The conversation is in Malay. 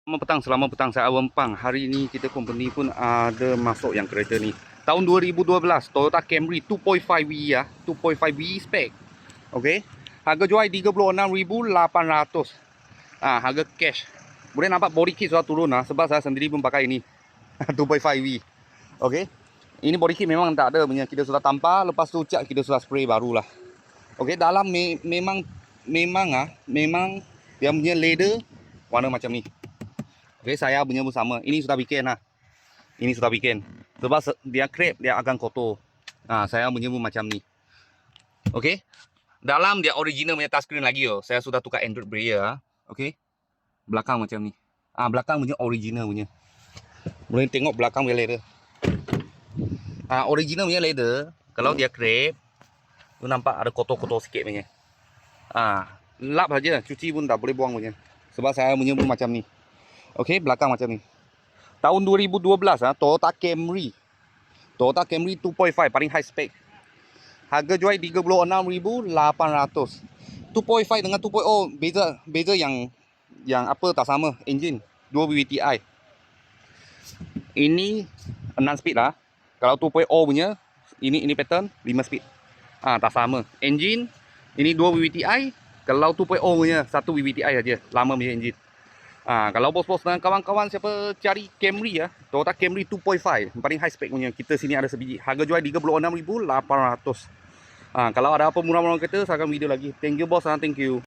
Selamat petang, saya Awang Pang. Hari ini kita company pun ada masuk yang kereta ni. Tahun 2012, Toyota Camry 2.5V ya, 2.5V spec. Okey. Harga jual 36,800. Harga cash. Boleh nampak body kit sudah turun sebab saya sendiri pun pakai ini. 2.5V. Okey. Ini body kit memang tak ada punya, kita sudah tampal, lepas tu cat kita sudah spray barulah. Okey, dalam memang dia punya leather warna macam ni. Okey, saya punya pun sama. Ini sudah bikin Ini sudah bikin. Sebab dia crepe, dia akan kotor. Saya punya pun macam ni. Okey. Dalam dia original punya touchscreen lagi Saya sudah tukar Android Braille Okey. Belakang macam ni. Belakang punya original punya. Boleh tengok belakang punya leather. Original punya leather, kalau dia crepe, tu nampak ada kotor-kotor sikit punya. Lap saja, cuci pun tak boleh buang punya. Sebab saya punya pun macam ni. Okey, belakang macam ni. Tahun 2012 Toyota Camry. Toyota Camry 2.5 paling high spec. Harga jual 36,800. 2.5 dengan 2.0 beza yang apa tak sama, engine 2 VVTi. Ini 6 speed lah. Kalau 2.0 punya ini pattern 5 speed. Tak sama. Engine ini 2 VVTi, kalau 2.0 punya 1 VVTi saja. Lama punya engine. Kalau bos-bos dan kawan-kawan siapa cari Camry Toyota Camry 2.5 paling high spec punya, kita sini ada sebiji. Harga jual 36,800. Kalau ada apa murah-murah kereta, saya akan video lagi. Thank you bos, thank you.